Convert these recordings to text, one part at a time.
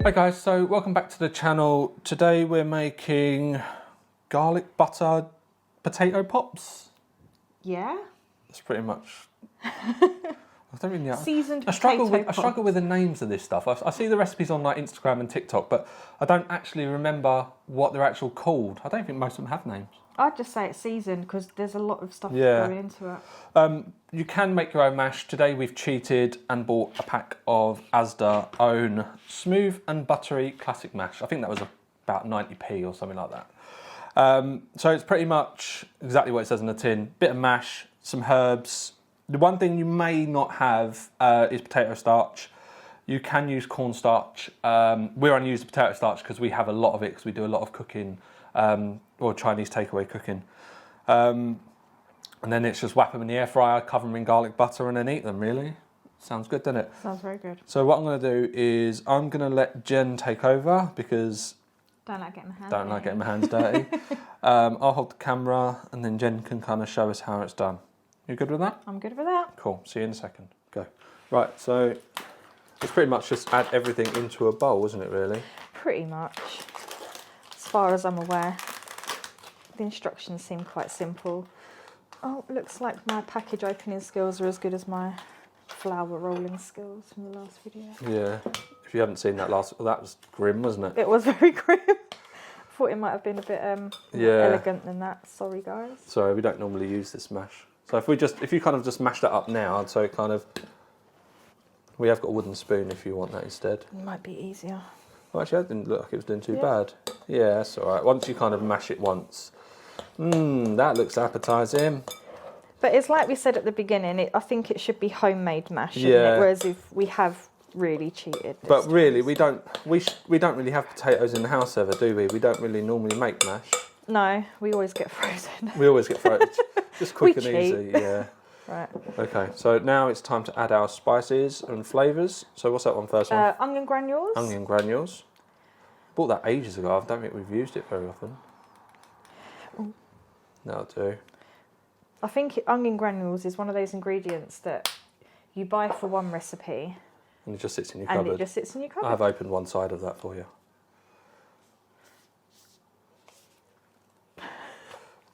Hi guys, so welcome back to the channel. Today we're making garlic butter potato pops. Yeah. That's pretty much. I don't really know. Seasoned I struggle potato with the names of this stuff. I see the recipes on like Instagram and TikTok, but I don't actually remember what they're actually called. I don't think most of them have names. I'd just say it's seasoned because there's a lot of stuff Yeah. going into it. You can make your own mash. Today we've cheated and bought a pack of Asda Own Smooth and Buttery Classic Mash. I think that was about 90p or something like that. So it's pretty much exactly what it says in the tin. Bit of mash, some herbs. The one thing you may not have is potato starch. You can use cornstarch. We're only using potato starch because we have a lot of it because we do a lot of cooking or Chinese takeaway cooking. And then it's just whap them in the air fryer, cover them in garlic butter and then eat them, really. Sounds good, doesn't it? Sounds very good. So what I'm going to do is I'm going to let Jen take over because Don't like getting my hands hands dirty. I'll hold the camera and then Jen can kind of show us how it's done. You good with that? I'm good with that. Cool. See you in a second. Go. Right, so it's pretty much just add everything into a bowl, isn't it, really? Pretty much. As far as I'm aware. The instructions seem quite simple. Oh, looks like my package opening skills are as good as my flour rolling skills from the last video. Yeah. If you haven't seen that last, well, that was grim, wasn't it? It was very grim. Thought it might have been a bit more elegant than that. Sorry, guys. Sorry, we don't normally use this mash. So if you kind of just mash that up now, so it kind of, we have got a wooden spoon if you want that instead. It might be easier. Well, actually, that didn't look like it was doing too bad. Yeah, that's all right. Once you kind of mash it once. That looks appetising. But it's like we said at the beginning, I think it should be homemade mash, shouldn't it? Whereas if we have really cheated. But really, we don't really have potatoes in the house ever, do we? We don't really normally make mash. No, we always get frozen. We always get frozen. Just quick and cheat. easy, yeah. Right. Okay, so now it's time to add our spices and flavours. So what's that one first one? Onion granules. Onion granules. Bought that ages ago. I don't think we've used it very often. Ooh. That'll do. I think onion granules is one of those ingredients that you buy for one recipe. And it just sits in your cupboard. And it just sits in your cupboard. I've opened one side of that for you.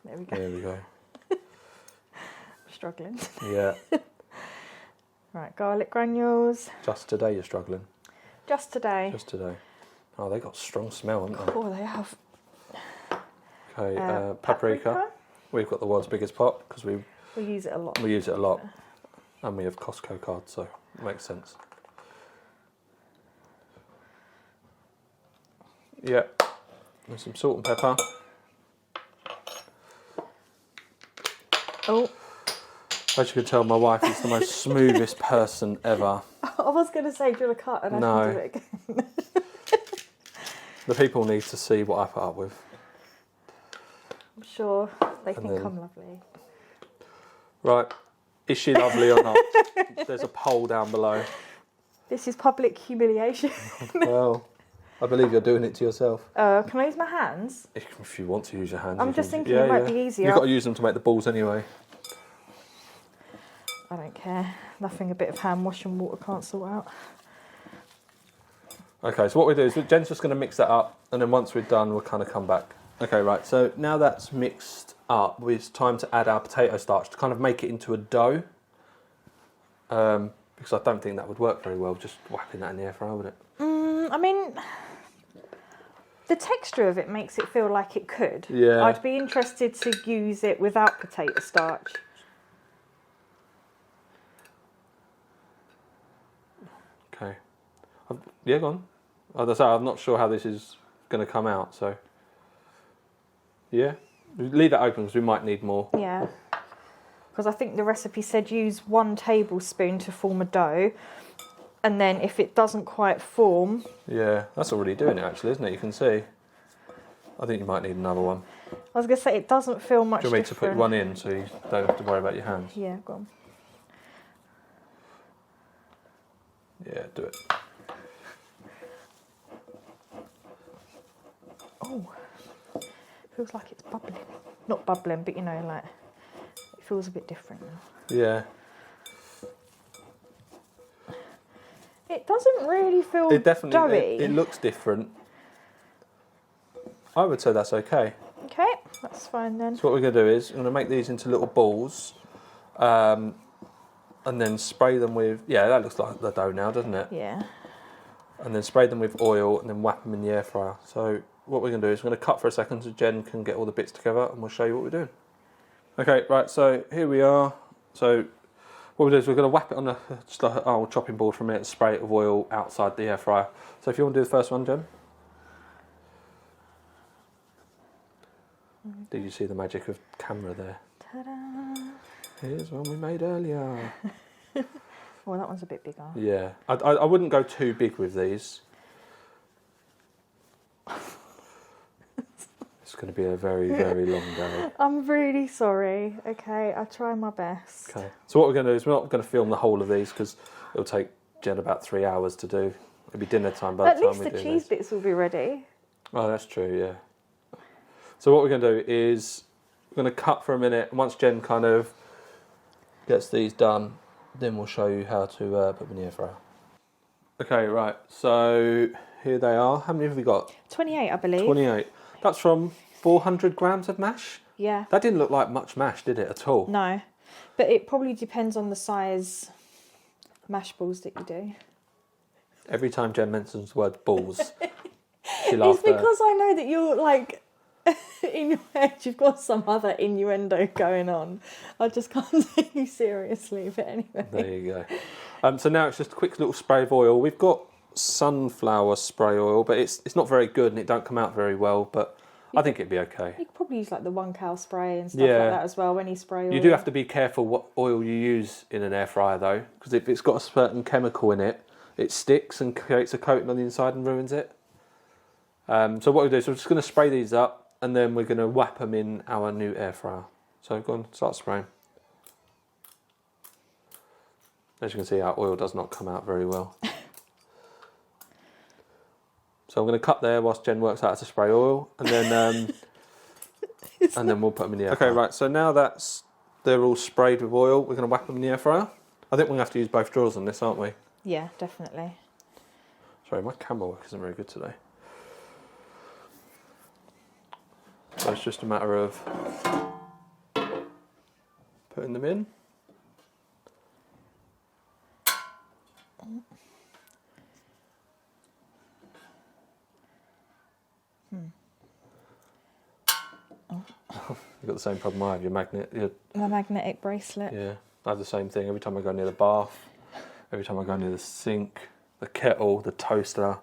There we go. There we go. Struggling. Yeah. Right, garlic granules. Just today you're struggling. Just today. Just today. Oh, they got strong smell, haven't they? Oh, they have. Okay, paprika. We've got the world's biggest pot because we use it a lot. We use it a lot. And we have Costco cards, so it makes sense. Yeah. And some salt and pepper. Oh. As you can tell, my wife is the most smoothest person ever. I was going to say, do you want a cut? And I can do it again. The people need to see what I put up with. I'm sure they think I'm lovely. Right. Is she lovely or not? There's a poll down below. This is public humiliation. Well, I believe you're doing it to yourself. Can I use my hands? If you want to use your hands. I'm just thinking it might be easier. You've got to use them to make the balls anyway. I don't care. Nothing a bit of hand wash and water can't sort out. Okay, so what we do is Jen's just going to mix that up, and then once we're done, we'll kind of come back. Okay, right, so now that's mixed up, it's time to add our potato starch to kind of make it into a dough. Because I don't think that would work very well, just whapping that in the air fryer, would it? I mean, the texture of it makes it feel like it could. Yeah. I'd be interested to use it without potato starch. Okay. Yeah, go on. As I say, I'm not sure how this is going to come out, so... Yeah. Leave that open because we might need more. Yeah. Because I think the recipe said use 1 tablespoon to form a dough. And then if it doesn't quite form... Yeah, that's already doing it actually, isn't it? You can see. I think you might need another one. I was going to say, it doesn't feel much Do you want me different. to put one in so you don't have to worry about your hands? Yeah, go on. Yeah, do it. Oh, feels like it's bubbling. Not bubbling, but you know, like, it feels a bit different now. Yeah. doesn't really feel It definitely doughy. it looks different. I would say that's okay. Okay, that's fine then. So what we're going to do is, we're going to make these into little balls, and then spray them with, that looks like the dough now, doesn't it? Yeah. And then spray them with oil and then whap them in the air fryer. So what we're going to do is we're going to cut for a second so Jen can get all the bits together and we'll show you what we're doing. Okay, right, so here we are. So what we'll do is we're going to whap it on just an old chopping board for a minute, spray it with oil outside the air fryer. So if you want to do the first one, Jen. Did you see the magic of camera there? Ta-da! Here's one we made earlier. Well, that one's a bit bigger. Yeah, I wouldn't go too big with these. It's going to be a very, very long day. I'm really sorry. Okay, I'll try my best. Okay, so what we're going to do is we're not going to film the whole of these because it'll take Jen about 3 hours to do. It'll be dinner time by the At time least we the do cheese this. bits will be ready. Oh, that's true, yeah. So what we're going to do is we're going to cut for a minute. And once Jen kind of gets these done, then we'll show you how to put them in the air fryer. Okay, right. So here they are. How many have we got? 28, I believe. 28. That's from 400 grams of mash. Yeah. That didn't look like much mash, did it, at all? No. But it probably depends on the size mash balls that you do. Every time Jen mentions the word balls, she laughs. It's because I know that you're like, in your head, you've got some other innuendo going on. I just can't take you seriously, but anyway. There you go. So now it's just a quick little spray of oil. We've got sunflower spray oil, but it's not very good and it don't come out very well, but I think it'd be okay. You could probably use like the 1 cow spray and stuff Yeah. like that as well when you spray oil. You do have to be careful what oil you use in an air fryer though, because if it's got a certain chemical in it, it sticks and creates a coating on the inside and ruins it. So what we do is we're just going to spray these up and then we're going to whap them in our new air fryer. So go on, start spraying. As you can see, our oil does not come out very well. So I'm going to cut there whilst Jen works out how to spray oil, and then we'll put them in the air fryer. Okay, right. So now they're all sprayed with oil, we're going to whap them in the air fryer. I think we're going to have to use both drawers on this, aren't we? Yeah, definitely. Sorry, my camera work isn't very good today. So it's just a matter of putting them in. You've got the same problem I have, your magnet. My magnetic bracelet. Yeah, I have the same thing every time I go near the bath, every time I go near the sink, the kettle, the toaster.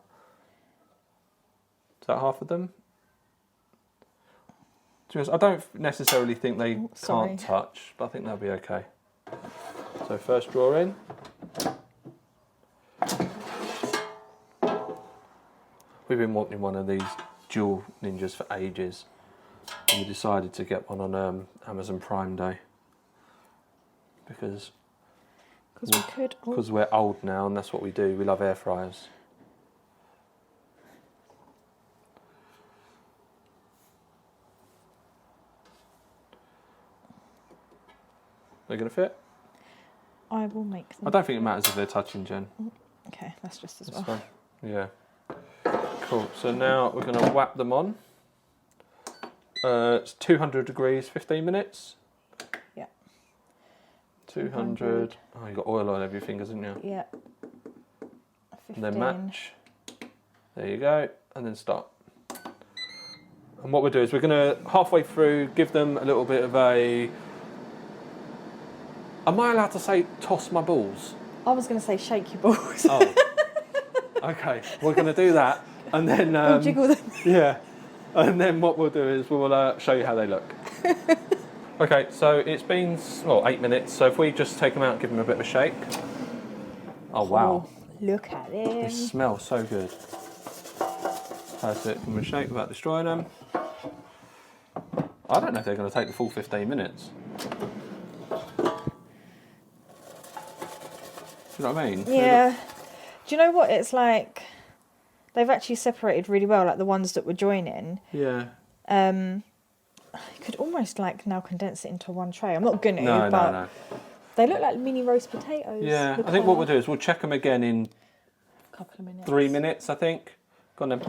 Is that half of them? To be honest, I don't necessarily think they can't touch, but I think they'll be okay. So first drawer in. We've been wanting one of these dual ninjas for ages. And we decided to get one on Amazon Prime Day. Because we're old now and that's what we do. We love air fryers. They're going to fit? I will make them. I don't think it matters if they're touching, Jen. Okay, that's just as That's well. fine. Yeah. Cool. So now we're going to whap them on. It's 200 degrees, 15 minutes. Yeah. 200. Oh, you got oil on every fingers, haven't you? Yeah. 15. And then match. There you go. And then start. And what we'll do is we're going to, halfway through, give them a little bit of a... Am I allowed to say toss my balls? I was going to say shake your balls. Oh. Okay, we're going to do that. And then... jiggle them. Yeah. And then what we'll do is we'll show you how they look. Okay, so it's been 8 minutes. So if we just take them out and give them a bit of a shake. Oh wow! Oh, look at them. They smell so good. That's it. Give them a shake without destroying them. I don't know if they're going to take the full 15 minutes. Do you know what I mean? Yeah. Do you know what it's like? They've actually separated really well, like the ones that were joining. Yeah. You could almost like now condense it into one tray. I'm not gonna, No. but they look like mini roast potatoes. Yeah, Look I think at what that. we'll do is we'll check them again in Couple of minutes. 3 minutes, I think. Go on then.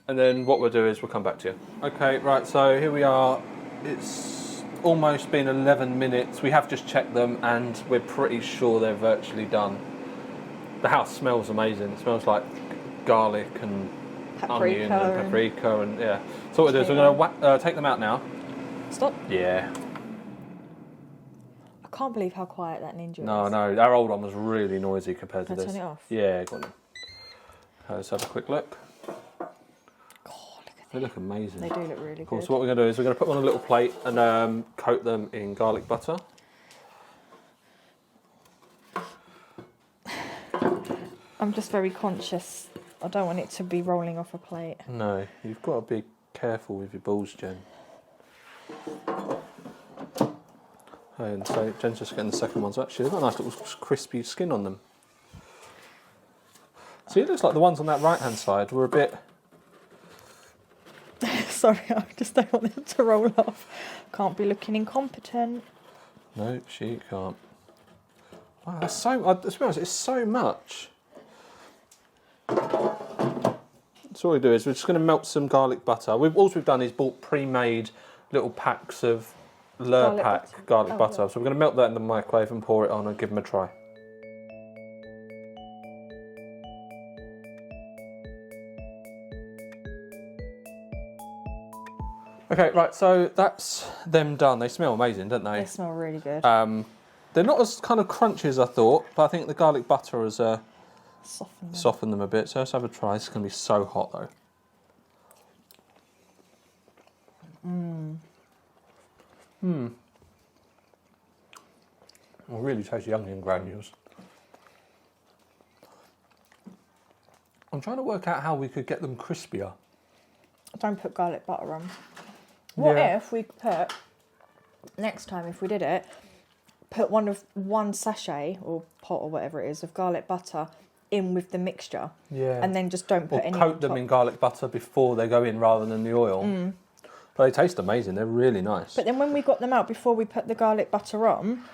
And then what we'll do is we'll come back to you. Okay, right, so here we are. It's almost been 11 minutes. We have just checked them and we're pretty sure they're virtually done. The house smells amazing. It smells like garlic and onion and paprika and yeah. So what we'll do is we're going to take them out now. Stop. Yeah. I can't believe how quiet that Ninja is. No, our old one was really noisy compared to Can I this. turn it off? Yeah, go on then. Let's have a quick look. God, look at They look amazing. They do look really Cool. good. So what we're going to do is we're going to put them on a little plate and coat them in garlic butter. I'm just very conscious. I don't want it to be rolling off a plate. No, you've got to be careful with your balls, Jen. And so Jen's just getting the second ones. Actually, they've got a nice little crispy skin on them. See, it looks like the ones on that right-hand side were a bit... Sorry, I just don't want them to roll off. Can't be looking incompetent. No, she can't. Wow, that's so... To be honest, it's so much. So what we do is we're just going to melt some garlic butter. All we've done is bought pre-made little packs of Lurpak garlic butter. Yeah. So we're going to melt that in the microwave and pour it on and give them a try. Okay, right, so that's them done. They smell amazing, don't they? They smell really good. They're not as kind of crunchy as I thought, but I think the garlic butter has softened them a bit. So let's have a try. It's going to be so hot though. I really taste the onion granules. I'm trying to work out how we could get them crispier. Don't put garlic butter on. What Yeah. if we put, next time if we did it, put one sachet or pot or whatever it is of garlic butter in with the mixture, Yeah. and then just don't put Or any coat on them top. in garlic butter before they go in rather than the oil. But they taste amazing. They're really nice. But then when we got them out before we put the garlic butter on,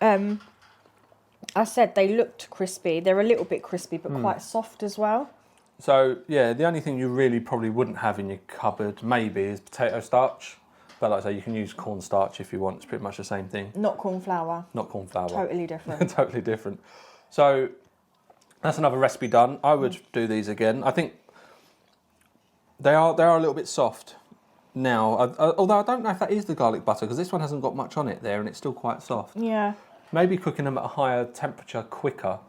I said they looked crispy. They're a little bit crispy, but quite soft as well. So, yeah, the only thing you really probably wouldn't have in your cupboard, maybe, is potato starch. But like I say, you can use cornstarch if you want. It's pretty much the same thing. Not corn flour. Not corn flour. Totally different. Totally different. So, that's another recipe done. I would do these again. I think they are a little bit soft now. Although I don't know if that is the garlic butter, because this one hasn't got much on it there, and it's still quite soft. Yeah. Maybe cooking them at a higher temperature quicker.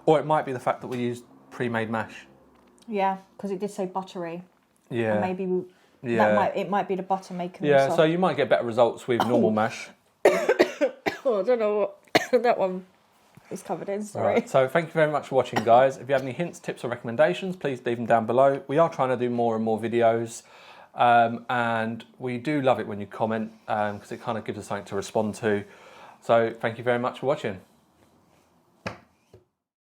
Or it might be the fact that we used pre-made mash. Yeah, because it did say buttery. Yeah. And maybe Yeah. it might be the butter making them Yeah, soft. so you might get better results with normal mash. Oh, I don't know what that one is covered in, sorry. Right, so thank you very much for watching, guys. If you have any hints, tips or recommendations, please leave them down below. We are trying to do more and more videos, and we do love it when you comment, because it kind of gives us something to respond to. So thank you very much for watching.